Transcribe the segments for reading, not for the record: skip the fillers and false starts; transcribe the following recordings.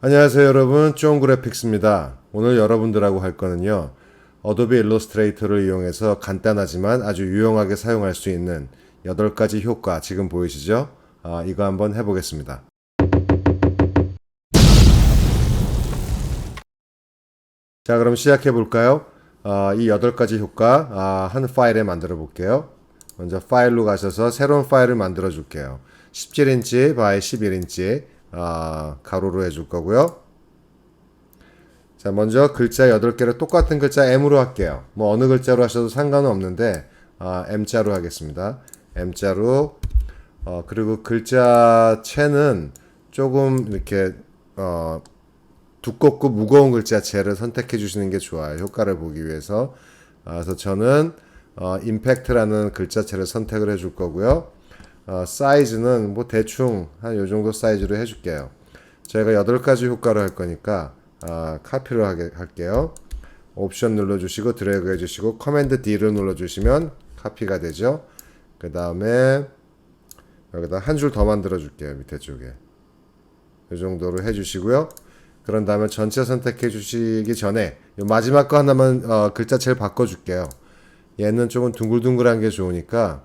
안녕하세요 여러분, 쫑그래픽스입니다. 오늘 여러분들하고 할 거는요, 어도비 일러스트레이터를 이용해서 간단하지만 아주 유용하게 사용할 수 있는 8가지 효과, 지금 보이시죠? 이거 한번 해보겠습니다. 자, 그럼 시작해 볼까요? 이 8가지 효과 한 파일에 만들어 볼게요. 먼저 파일로 가셔서 새로운 파일을 만들어 줄게요. 17인치 by 11인치 가로로 해줄 거고요. 자, 먼저 글자 8개를 똑같은 글자 M으로 할게요. 뭐 어느 글자로 하셔도 상관은 없는데 M자로 하겠습니다. M자로. 그리고 글자체는 조금 이렇게 두껍고 무거운 글자체를 선택해 주시는 게 좋아요. 효과를 보기 위해서. 그래서 저는 임팩트라는 글자체를 선택을 해줄 거고요. 사이즈는 뭐 대충 한 요 정도 사이즈로 해줄게요. 저희가 8가지 효과를 할 거니까 카피를 할게요. 옵션 눌러주시고 드래그 해주시고 커맨드 D를 눌러주시면 카피가 되죠. 그 다음에 여기다 한 줄 더 만들어 줄게요. 밑에 쪽에 이 정도로 해주시고요. 그런 다음에 전체 선택해 주시기 전에 마지막 거 하나만 글자체를 바꿔줄게요. 얘는 조금 둥글둥글한 게 좋으니까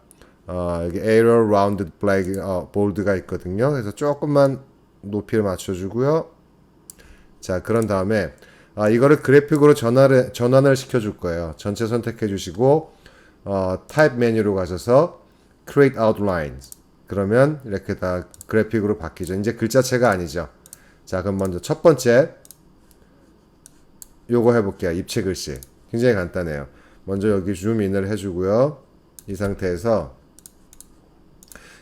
여기 Arrow Rounded Black Bold가 있거든요. 그래서 조금만 높이를 맞춰주고요. 자, 그런 다음에 이거를 그래픽으로 전환을 시켜줄 거예요. 전체 선택해 주시고 타입 메뉴로 가셔서 Create Outlines. 그러면 이렇게 다 그래픽으로 바뀌죠. 이제 글자체가 아니죠. 자, 그럼 먼저 첫 번째 요거 해볼게요. 입체 글씨. 굉장히 간단해요. 먼저 여기 줌인을 해주고요. 이 상태에서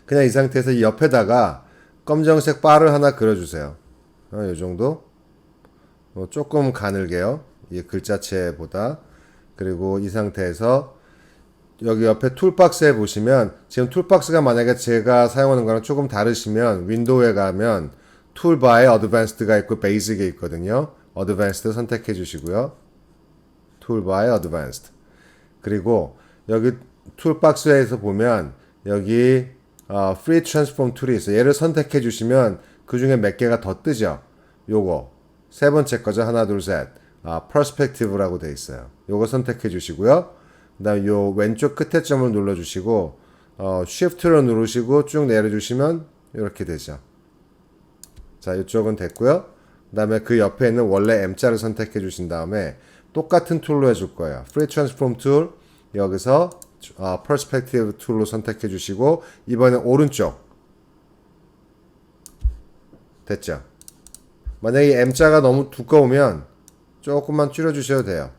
그냥 이 상태에서 이 옆에다가 검정색 바를 하나 그려주세요. 이 정도. 조금 가늘게요. 이 글자체보다. 그리고 이 상태에서 여기 옆에 툴박스에 보시면 지금 툴박스가 만약에 제가 사용하는 거랑 조금 다르시면 윈도우에 가면 툴바에 어드밴스드가 있고 베이직이 있거든요. 어드밴스드 선택해 주시고요. 툴바에 어드밴스드. 그리고 여기 툴박스에서 보면 여기 프리 트랜스폼 툴이 있어요. 얘를 선택해 주시면 그 중에 몇 개가 더 뜨죠. 요거 세 번째 거죠. 하나 둘 셋. 퍼스펙티브라고 돼 있어요. 요거 선택해 주시고요. 그 다음에 요 왼쪽 끝에 점을 눌러 주시고 Shift를 누르시고 쭉 내려주시면 이렇게 되죠. 자, 이쪽은 됐고요. 그 다음에 그 옆에 있는 원래 M자를 선택해 주신 다음에 똑같은 툴로 해줄 거예요. Free Transform 툴 여기서 Perspective 툴로 선택해 주시고 이번엔 오른쪽 됐죠? 만약에 이 M자가 너무 두꺼우면 조금만 줄여 주셔도 돼요.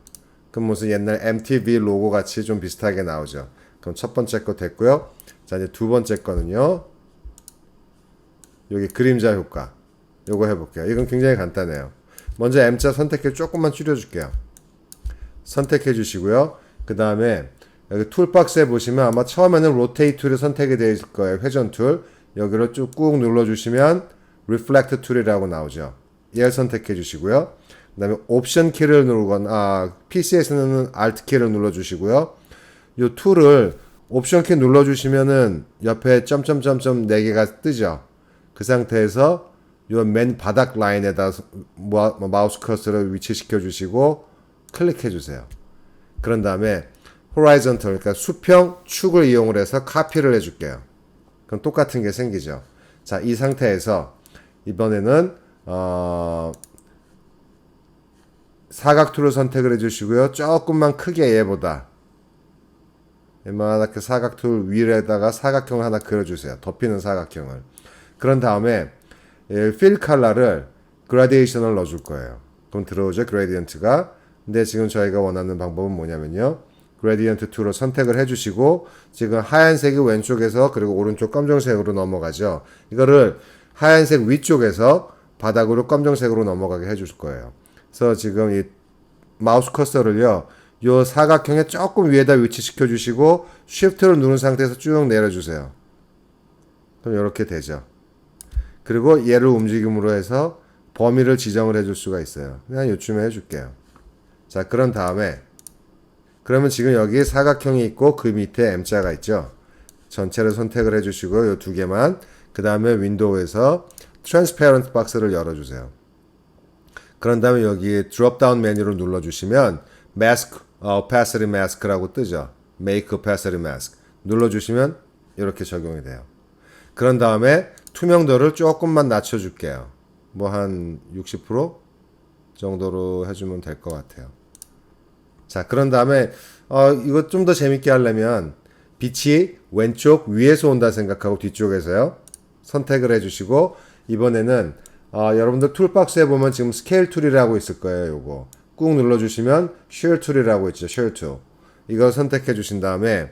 그럼 무슨 옛날 MTV 로고 같이 좀 비슷하게 나오죠. 그럼 첫 번째 거 됐고요. 자, 이제 두 번째 거는요. 여기 그림자 효과. 요거 해볼게요. 이건 굉장히 간단해요. 먼저 M자 선택해 조금만 줄여줄게요. 선택해 주시고요. 그 다음에 여기 툴박스에 보시면 아마 처음에는 로테이트 툴이 선택이 되어 있을 거예요. 회전 툴. 여기를 쭉 꾹 눌러주시면 리플렉트 툴이라고 나오죠. 얘를 선택해 주시고요. 그 다음에 옵션 키를 누르거나 PC에서는 Alt 키를 눌러주시고요. 이 툴을 옵션 키 눌러주시면은 옆에 점점점점 4개가 뜨죠. 그 상태에서 이 맨 바닥 라인에다 마우스 커서를 위치시켜 주시고 클릭해 주세요. 그런 다음에 horizontal, 그러니까 수평 축을 이용을 해서 카피를 해줄게요. 그럼 똑같은 게 생기죠. 자, 이 상태에서 이번에는 사각 툴을 선택을 해주시고요. 조금만 크게 얘보다 이만하게 사각 툴 위에다가 사각형을 하나 그려주세요. 덮이는 사각형을. 그런 다음에 필 컬러를 그라데이션을 넣어줄 거예요. 그럼 들어오죠, 그레디언트가. 근데 지금 저희가 원하는 방법은 뭐냐면요. 그레디언트 툴을 선택을 해주시고 지금 하얀색이 왼쪽에서 그리고 오른쪽 검정색으로 넘어가죠. 이거를 하얀색 위쪽에서 바닥으로 검정색으로 넘어가게 해줄 거예요. 그래서 지금 이 마우스 커서를요, 요 사각형에 조금 위에다 위치시켜 주시고 Shift를 누른 상태에서 쭉 내려주세요. 그럼 이렇게 되죠. 그리고 얘를 움직임으로 해서 범위를 지정을 해줄 수가 있어요. 그냥 요쯤에 해줄게요. 자, 그런 다음에 그러면 지금 여기 사각형이 있고 그 밑에 M자가 있죠. 전체를 선택을 해주시고 요 두 개만. 그 다음에 윈도우에서 Transparent 박스를 열어주세요. 그런 다음에 여기 드롭다운 메뉴를 눌러주시면 mask, opacity mask라고 뜨죠. make opacity mask 눌러주시면 이렇게 적용이 돼요. 그런 다음에 투명도를 조금만 낮춰줄게요. 뭐 한 60% 정도로 해주면 될 것 같아요. 자, 그런 다음에 이거 좀 더 재밌게 하려면 빛이 왼쪽 위에서 온다 생각하고 뒤쪽에서요. 선택을 해주시고 이번에는 여러분들 툴박스에 보면 지금 스케일 툴이라고 있을 거예요. 요거 꾹 눌러주시면 쉐어 툴이라고 있죠. 쉐어 툴 이걸 선택해 주신 다음에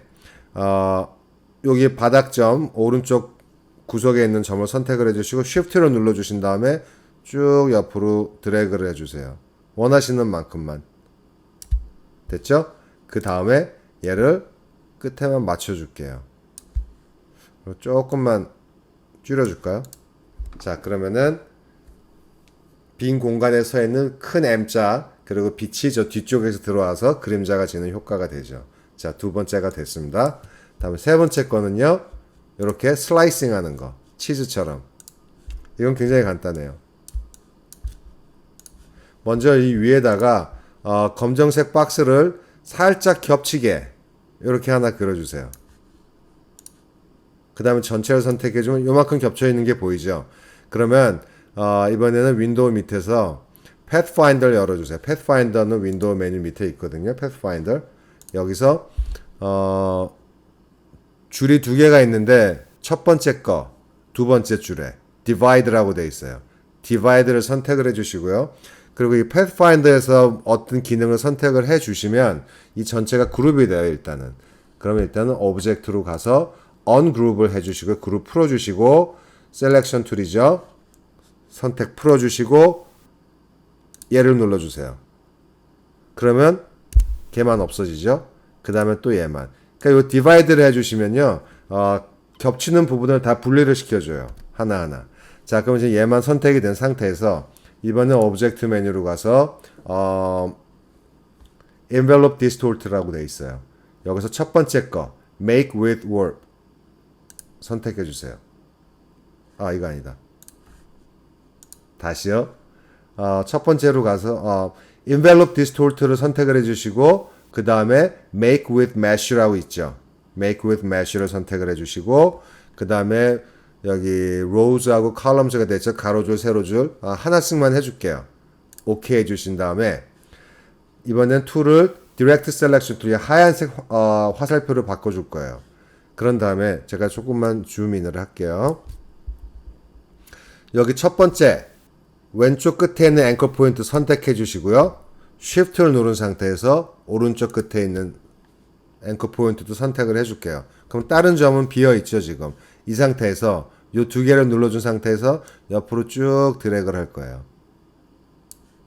여기 바닥점 오른쪽 구석에 있는 점을 선택을 해주시고 Shift로 눌러주신 다음에 쭉 옆으로 드래그를 해주세요. 원하시는 만큼만. 됐죠? 그 다음에 얘를 끝에만 맞춰줄게요. 조금만 줄여줄까요? 자, 그러면은 빈 공간에 서 있는 큰 M자 그리고 빛이 저 뒤쪽에서 들어와서 그림자가 지는 효과가 되죠. 자, 두 번째가 됐습니다. 다음에 세 번째 거는요. 이렇게 슬라이싱 하는 거. 치즈처럼. 이건 굉장히 간단해요. 먼저 이 위에다가 검정색 박스를 살짝 겹치게 이렇게 하나 그려주세요. 그 다음에 전체를 선택해주면 요만큼 겹쳐있는 게 보이죠. 그러면 이번에는 윈도우 밑에서 Pathfinder를 열어주세요. Pathfinder는 윈도우 메뉴 밑에 있거든요. Pathfinder 여기서 줄이 두 개가 있는데 첫 번째 거, 두 번째 줄에 Divide라고 되어 있어요. Divide를 선택을 해주시고요. 그리고 이 Pathfinder에서 어떤 기능을 선택을 해주시면 이 전체가 그룹이 돼요. 일단은 그러면 일단은 Object로 가서 Ungroup을 해주시고 그룹 풀어주시고 Selection 툴이죠. 선택 풀어주시고 얘를 눌러주세요. 그러면 걔만 없어지죠. 그 다음에 또 얘만. 그러니까 이 디바이드를 해주시면요, 겹치는 부분을 다 분리를 시켜줘요. 하나하나. 자, 그럼 이제 얘만 선택이 된 상태에서 이번엔 오브젝트 메뉴로 가서 Envelope Distort라고 돼 있어요. 여기서 첫 번째 거 Make with Warp 선택해 주세요. 이거 아니다. 다시요. 첫 번째로 가서 Envelope Distort를 선택을 해주시고 그 다음에 Make with Mesh라고 있죠. Make with Mesh를 선택을 해주시고 그 다음에 여기 Rows하고 Columns가 됐죠. 가로줄, 세로줄 하나씩만 해줄게요. OK 해주신 다음에 이번엔 툴을 Direct Selection 툴이 하얀색 화살표를 바꿔줄 거예요. 그런 다음에 제가 조금만 줌인을 할게요. 여기 첫 번째 왼쪽 끝에 있는 앵커 포인트 선택해 주시고요. Shift를 누른 상태에서 오른쪽 끝에 있는 앵커 포인트도 선택을 해줄게요. 그럼 다른 점은 비어 있죠 지금. 이 상태에서 이 두 개를 눌러준 상태에서 옆으로 쭉 드래그를 할 거예요.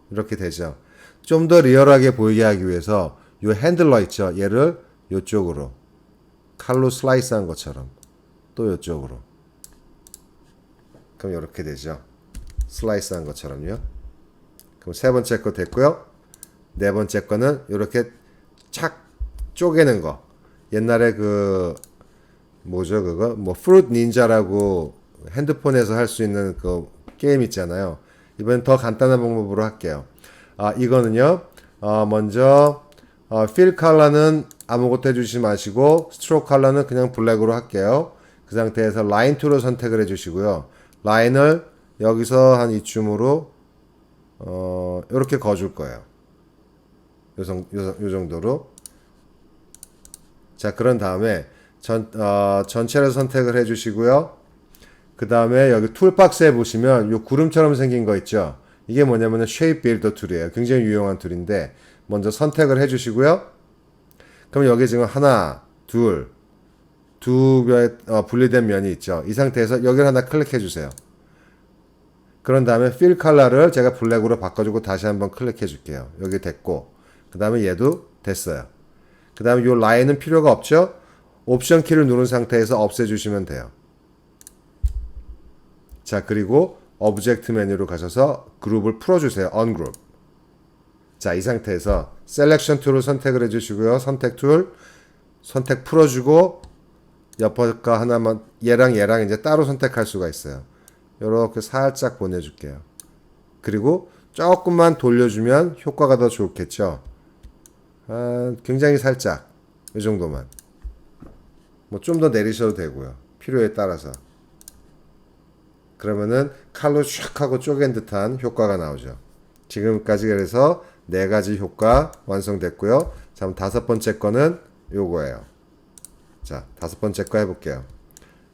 이렇게 되죠. 좀 더 리얼하게 보이게 하기 위해서 이 핸들러 있죠. 얘를 이쪽으로 칼로 슬라이스한 것처럼 또 이쪽으로. 그럼 이렇게 되죠. 슬라이스한 것처럼요. 그럼 세 번째 거 됐고요. 네 번째 거는 이렇게 착 쪼개는 거. 옛날에 그 뭐죠 그거? 뭐 프루트 닌자라고 핸드폰에서 할 수 있는 그 게임 있잖아요. 이번엔 더 간단한 방법으로 할게요. 이거는요. 먼저 필 컬러는 아무것도 해주시지 마시고 스트로크 컬러는 그냥 블랙으로 할게요. 그 상태에서 라인 툴을 선택을 해주시고요. 라인을 여기서 한 이쯤으로 이렇게 그어줄 거예요. 요 정도로. 자, 그런 다음에 전체를 선택을 해주시고요. 그 다음에 여기 툴박스에 보시면 요 구름처럼 생긴 거 있죠. 이게 뭐냐면은 Shape Builder 툴이에요. 굉장히 유용한 툴인데 먼저 선택을 해주시고요. 그럼 여기 지금 하나, 두 분리된 면이 있죠. 이 상태에서 여기를 하나 클릭해 주세요. 그런 다음에 Fill Color를 제가 블랙으로 바꿔주고 다시 한번 클릭해 줄게요. 여기 됐고 그 다음에 얘도 됐어요. 그 다음에 이 라인은 필요가 없죠. 옵션 키를 누른 상태에서 없애주시면 돼요. 자, 그리고 오브젝트 메뉴로 가셔서 그룹을 풀어주세요. Ungroup. 자, 이 상태에서 Selection 툴을 선택을 해주시고요. 선택 툴, 선택 풀어주고 옆에 거 하나만 얘랑 이제 따로 선택할 수가 있어요. 이렇게 살짝 보내줄게요. 그리고 조금만 돌려주면 효과가 더 좋겠죠. 굉장히 살짝 이 정도만. 뭐 좀 더 내리셔도 되고요. 필요에 따라서. 그러면은 칼로 샥 하고 쪼갠 듯한 효과가 나오죠. 지금까지 그래서 4가지 효과 완성됐고요. 자, 다섯 번째 거는 요거예요. 자, 다섯 번째 거 해볼게요.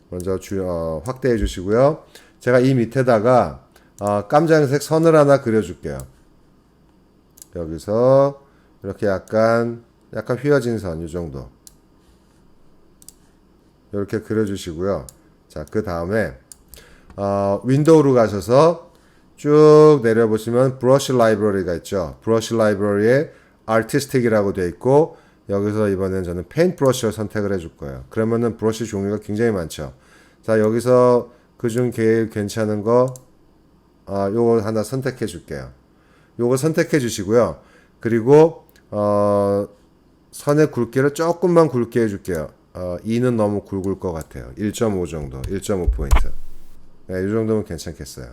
먼저 확대해 주시고요. 제가 이 밑에다가 깜장색 선을 하나 그려줄게요. 여기서 이렇게 약간 휘어진 선, 이 정도. 이렇게 그려주시고요. 자, 그 다음에 윈도우로 가셔서 쭉 내려보시면 브러쉬 라이브러리가 있죠. 브러쉬 라이브러리에 아티스틱이라고 되어 있고 여기서 이번엔 저는 페인트 브러쉬를 선택을 해줄 거예요. 그러면은 브러쉬 종류가 굉장히 많죠. 자, 여기서 그중 제일 괜찮은 거 요거 하나 선택해 줄게요. 요거 선택해 주시고요. 그리고 선의 굵기를 조금만 굵게 해줄게요. 2는 너무 굵을 것 같아요. 1.5 정도, 1.5포인트. 네, 이 정도면 괜찮겠어요.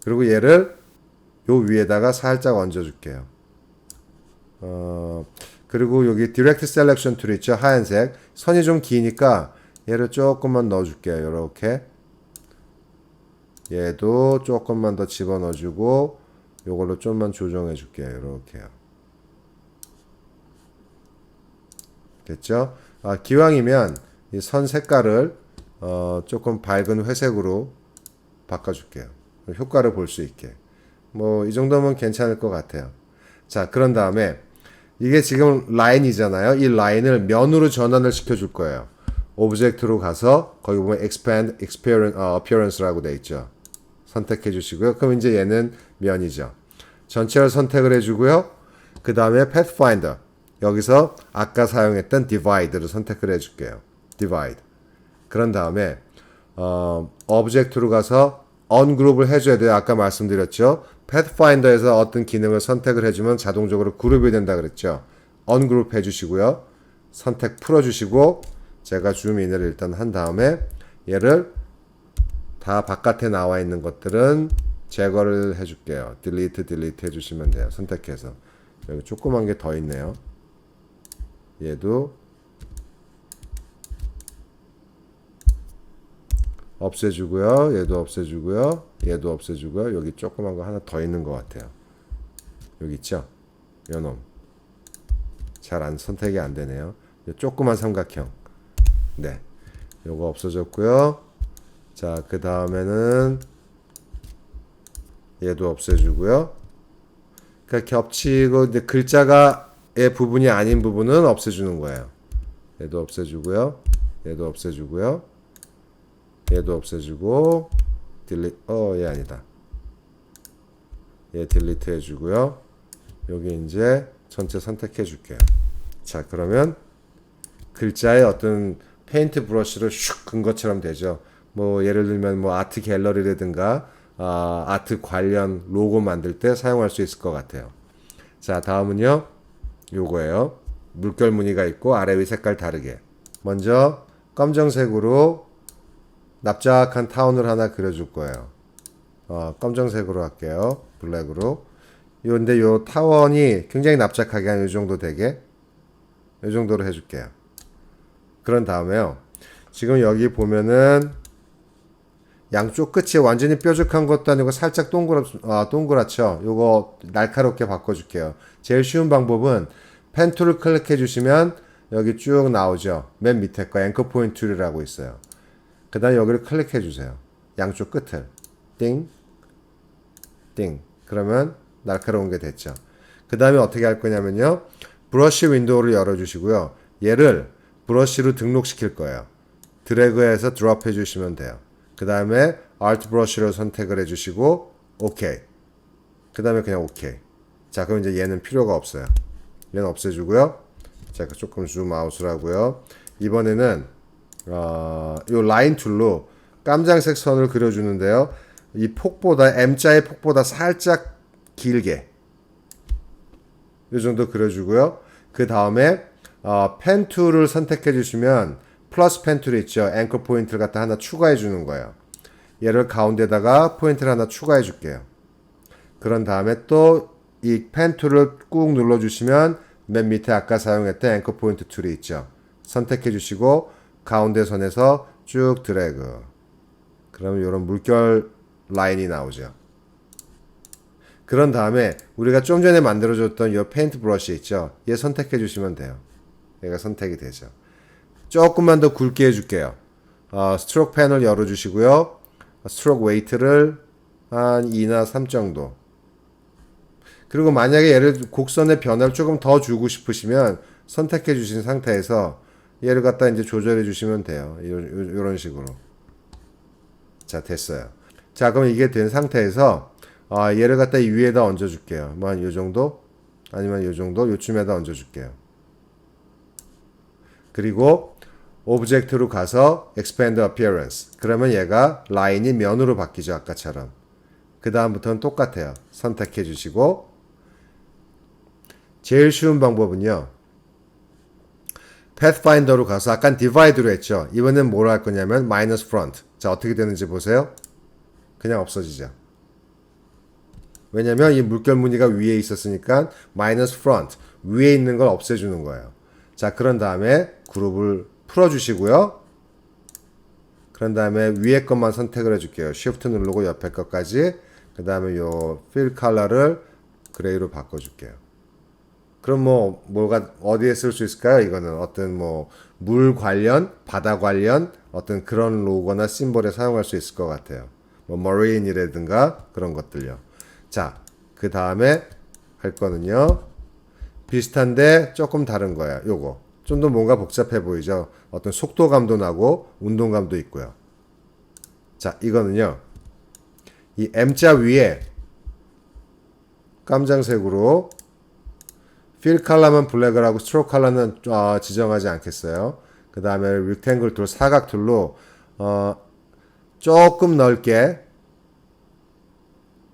그리고 얘를 요 위에다가 살짝 얹어줄게요. 그리고 여기 디렉트 셀렉션 툴 있죠? 하얀색. 선이 좀 기니까 얘를 조금만 넣어줄게요. 이렇게. 얘도 조금만 더 집어넣어주고 요걸로 좀만 조정해줄게요. 이렇게요. 됐죠? 기왕이면 이 선 색깔을 조금 밝은 회색으로 바꿔줄게요. 효과를 볼 수 있게. 뭐 이 정도면 괜찮을 것 같아요. 자, 그런 다음에 이게 지금 라인이잖아요. 이 라인을 면으로 전환을 시켜줄 거예요. 오브젝트로 가서 거기 보면 expand appearance라고 되어 있죠. 선택해 주시고요. 그럼 이제 얘는 면이죠. 전체를 선택을 해주고요. 그 다음에 pathfinder 여기서 아까 사용했던 divide를 선택을 해줄게요. divide. 그런 다음에 오브젝트로 가서 ungroup을 해줘야 돼요. 아까 말씀드렸죠. pathfinder에서 어떤 기능을 선택을 해주면 자동적으로 그룹이 된다 그랬죠. ungroup 해주시고요. 선택 풀어주시고 제가 줌인을 일단 한 다음에 얘를 다 바깥에 나와 있는 것들은 제거를 해줄게요. delete 해주시면 돼요. 선택해서. 여기 조그만 게 더 있네요. 얘도 없애주고요. 얘도 없애주고요. 얘도 없애주고요. 여기 조그만 거 하나 더 있는 것 같아요. 여기 있죠? 요놈. 잘 선택이 안 되네요. 조그만 삼각형. 네. 요거 없어졌고요. 자, 그 다음에는 얘도 없애주고요. 그러니까 겹치고 이제 글자가의 부분이 아닌 부분은 없애주는 거예요. 얘도 없애주고요. 얘도 없애주고요. 얘도 없애주고 딜리트 얘 아니다. 얘 딜리트 해주고요. 여기 이제 전체 선택해 줄게요. 자, 그러면 글자에 어떤 페인트 브러쉬를 슉 근 것처럼 되죠. 뭐 예를 들면 뭐 아트 갤러리라든가 아트 관련 로고 만들 때 사용할 수 있을 것 같아요. 자, 다음은요. 요거예요. 물결 무늬가 있고 아래 위 색깔 다르게. 먼저 검정색으로 납작한 타운을 하나 그려줄 거예요. 검정색으로 할게요. 블랙으로. 근데 요 타원이 굉장히 납작하게 한 요 정도 되게 요 정도로 해줄게요. 그런 다음에요. 지금 여기 보면은 양쪽 끝이 완전히 뾰족한 것도 아니고 살짝 동그랗죠. 요거 날카롭게 바꿔줄게요. 제일 쉬운 방법은 펜 툴을 클릭해 주시면 여기 쭉 나오죠. 맨 밑에 거 앵커 포인트 툴이라고 있어요. 그 다음에 여기를 클릭해 주세요. 양쪽 끝을 띵, 띵. 그러면 날카로운 게 됐죠. 그 다음에 어떻게 할 거냐면요. 브러쉬 윈도우를 열어주시고요. 얘를 브러쉬로 등록시킬 거예요. 드래그해서 드롭 해주시면 돼요. 그 다음에 Alt 브러쉬를 선택을 해주시고 OK. 그 다음에 그냥 OK. 자, 그럼 이제 얘는 필요가 없어요. 얘는 없애주고요. 제가 조금 줌 아웃을 하고요. 이번에는 요 라인 툴로 깜장색 선을 그려주는데요. 이 폭보다 M자의 폭보다 살짝 길게 이 정도 그려주고요. 그 다음에 펜 툴을 선택해 주시면 플러스 펜 툴이 있죠. 앵커 포인트를 갖다 하나 추가해 주는 거예요. 얘를 가운데다가 포인트를 하나 추가해 줄게요. 그런 다음에 또 이 펜 툴을 꾹 눌러주시면 맨 밑에 아까 사용했던 앵커 포인트 툴이 있죠. 선택해 주시고 가운데 선에서 쭉 드래그. 그러면 이런 물결 라인이 나오죠. 그런 다음에 우리가 좀 전에 만들어줬던 이 페인트 브러쉬 있죠. 얘 선택해 주시면 돼요. 얘가 선택이 되죠. 조금만 더 굵게 해줄게요. 스트로크 펜을 열어주시고요. 스트로크 웨이트를 한 2나 3 정도. 그리고 만약에 얘를 곡선의 변화를 조금 더 주고 싶으시면 선택해 주신 상태에서 얘를 갖다 이제 조절해 주시면 돼요. 이런 식으로. 자, 됐어요. 자, 그럼 이게 된 상태에서 얘를 갖다 이 위에다 얹어 줄게요. 뭐 한 요 정도? 아니면 요 정도? 요쯤에다 얹어 줄게요. 그리고 오브젝트로 가서 expand appearance. 그러면 얘가 라인이 면으로 바뀌죠. 아까처럼. 그 다음부터는 똑같아요. 선택해 주시고 제일 쉬운 방법은요. Pathfinder로 가서 아까 divide로 했죠. 이번엔 뭘 할 거냐면 minus front. 자, 어떻게 되는지 보세요. 그냥 없어지죠. 왜냐면 이 물결 무늬가 위에 있었으니까 minus front. 위에 있는 걸 없애주는 거예요. 자, 그런 다음에 그룹을 풀어주시고요. 그런 다음에 위에 것만 선택을 해줄게요. Shift 누르고 옆에 것까지. 그 다음에 요 fill color를 그레이로 바꿔줄게요. 그럼 뭐가 어디에 쓸 수 있을까요? 이거는 어떤 물 관련, 바다 관련 어떤 그런 로고나 심볼에 사용할 수 있을 것 같아요. 머레인이라든가 그런 것들요. 자, 그 다음에 할 거는요. 비슷한데 조금 다른 거예요. 요거. 좀 더 뭔가 복잡해 보이죠? 어떤 속도감도 나고 운동감도 있고요. 자, 이거는요. 이 M자 위에 깜장색으로 fill 컬러만 블랙을 하고 스트로크 컬러는 지정하지 않겠어요. 그 다음에 rectangle 툴, 사각 툴로 조금 넓게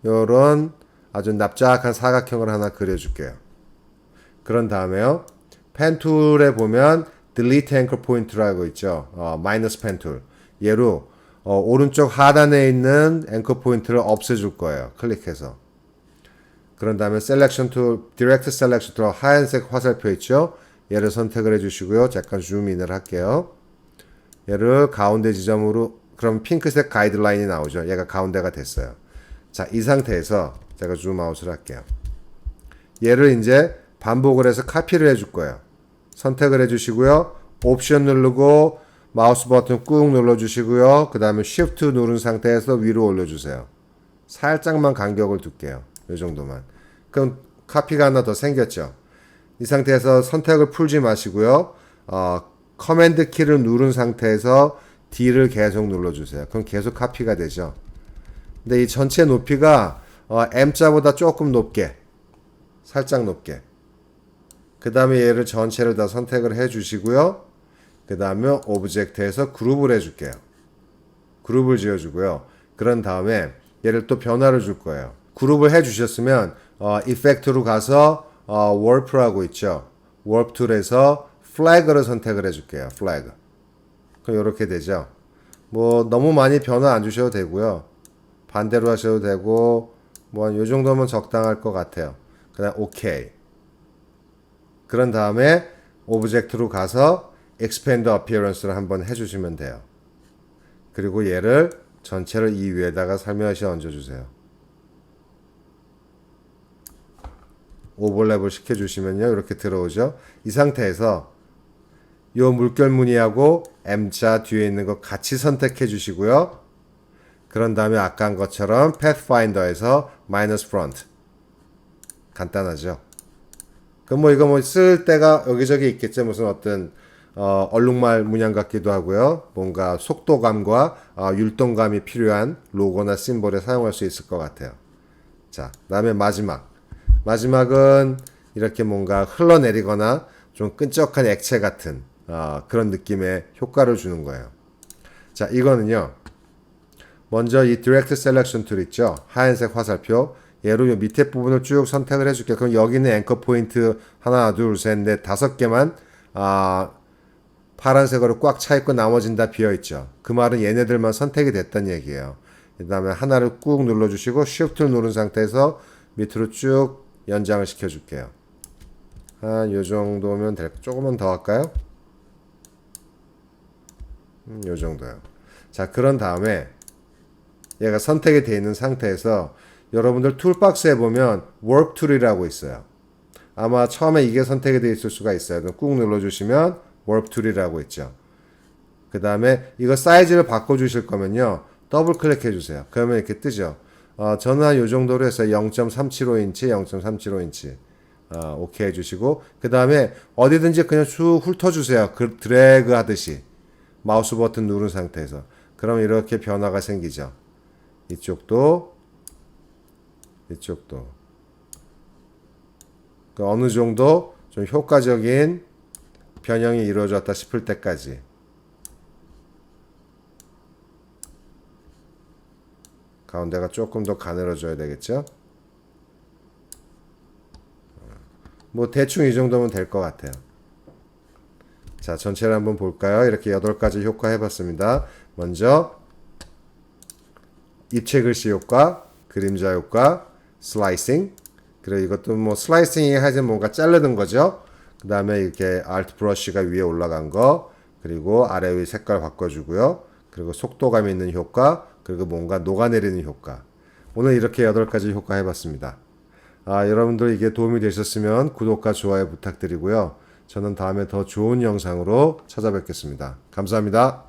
요런 아주 납작한 사각형을 하나 그려줄게요. 그런 다음에요. 펜 툴에 보면 delete anchor point라고 있죠. 마이너스 펜 툴. 얘로 오른쪽 하단에 있는 앵커 포인트를 없애줄 거예요. 클릭해서. 그런 다음에 셀렉션 툴, 디렉트 셀렉션 툴 하얀색 화살표 있죠? 얘를 선택을 해주시고요. 잠깐 줌인을 할게요. 얘를 가운데 지점으로, 그럼 핑크색 가이드라인이 나오죠. 얘가 가운데가 됐어요. 자, 이 상태에서 제가 줌아웃을 할게요. 얘를 이제 반복을 해서 카피를 해줄 거예요. 선택을 해주시고요. 옵션 누르고 마우스 버튼 꾹 눌러주시고요. 그 다음에 Shift 누른 상태에서 위로 올려주세요. 살짝만 간격을 둘게요. 이 정도만. 그럼 카피가 하나 더 생겼죠. 이 상태에서 선택을 풀지 마시고요. 커맨드 키를 누른 상태에서 D를 계속 눌러주세요. 그럼 계속 카피가 되죠. 근데 이 전체 높이가 M자보다 조금 높게, 살짝 높게. 그 다음에 얘를 전체를 다 선택을 해주시고요. 그 다음에 오브젝트에서 그룹을 해줄게요. 그룹을 지어주고요. 그런 다음에 얘를 또 변화를 줄 거예요. 그룹을 해주셨으면 이펙트로 가서 warp라고 있죠. warp 툴에서 flag를 선택을 해줄게요. flag. 그럼 이렇게 되죠. 너무 많이 변화 안 주셔도 되고요. 반대로 하셔도 되고 요 정도면 적당할 것 같아요. 그 다음 OK. 그런 다음에 오브젝트로 가서 expand appearance를 한번 해주시면 돼요. 그리고 얘를 전체를 이 위에다가 살며시 얹어주세요. 오버랩을 시켜주시면요. 이렇게 들어오죠. 이 상태에서 이 물결 무늬하고 M자 뒤에 있는 거 같이 선택해 주시고요. 그런 다음에 아까 한 것처럼 Pathfinder에서 minus front. 간단하죠. 그럼 이거 쓸 때가 여기저기 있겠죠. 무슨 어떤 얼룩말 문양 같기도 하고요. 뭔가 속도감과 율동감이 필요한 로고나 심볼에 사용할 수 있을 것 같아요. 자, 그다음에 마지막은 이렇게 뭔가 흘러내리거나 좀 끈적한 액체 같은 그런 느낌의 효과를 주는 거예요. 자, 이거는요. 먼저 이 디렉트 셀렉션 툴 있죠. 하얀색 화살표. 얘로 요 밑에 부분을 쭉 선택을 해줄게요. 그럼 여기는 앵커 포인트 하나, 둘, 셋, 넷, 5개만 파란색으로 꽉 차 있고 나머지는 다 비어 있죠. 그 말은 얘네들만 선택이 됐다는 얘기예요. 그 다음에 하나를 꾹 눌러주시고 Shift 누른 상태에서 밑으로 쭉 연장을 시켜줄게요. 한 요 정도면 조금만 더 할까요? 요 정도요. 자, 그런 다음에 얘가 선택이 되어 있는 상태에서 여러분들 툴박스에 보면 Work 툴이라고 있어요. 아마 처음에 이게 선택이 되어 있을 수가 있어요. 그럼 꾹 눌러주시면 Work 툴이라고 있죠. 그 다음에 이거 사이즈를 바꿔주실 거면요. 더블 클릭해 주세요. 그러면 이렇게 뜨죠. 저는 한 요 정도로 해서 0.375인치, 0.375인치. 오케이 해주시고, 그 다음에 어디든지 그냥 쑥 훑어주세요. 그 드래그 하듯이. 마우스 버튼 누른 상태에서. 그럼 이렇게 변화가 생기죠. 이쪽도, 이쪽도. 그 어느 정도 좀 효과적인 변형이 이루어졌다 싶을 때까지. 가운데가 조금 더 가늘어져야 되겠죠? 뭐 대충 이 정도면 될 것 같아요. 자, 전체를 한번 볼까요? 이렇게 8가지 효과 해봤습니다. 먼저 입체 글씨 효과, 그림자 효과, 슬라이싱. 그리고 이것도 뭐 슬라이싱이 하여튼 뭔가 자르는 거죠. 그 다음에 이렇게 알트 브러쉬가 위에 올라간 거, 그리고 아래 위 색깔 바꿔주고요. 그리고 속도감 있는 효과, 그리고 뭔가 녹아내리는 효과. 오늘 이렇게 8가지 효과 해봤습니다. 여러분들 이게 도움이 되셨으면 구독과 좋아요 부탁드리고요. 저는 다음에 더 좋은 영상으로 찾아뵙겠습니다. 감사합니다.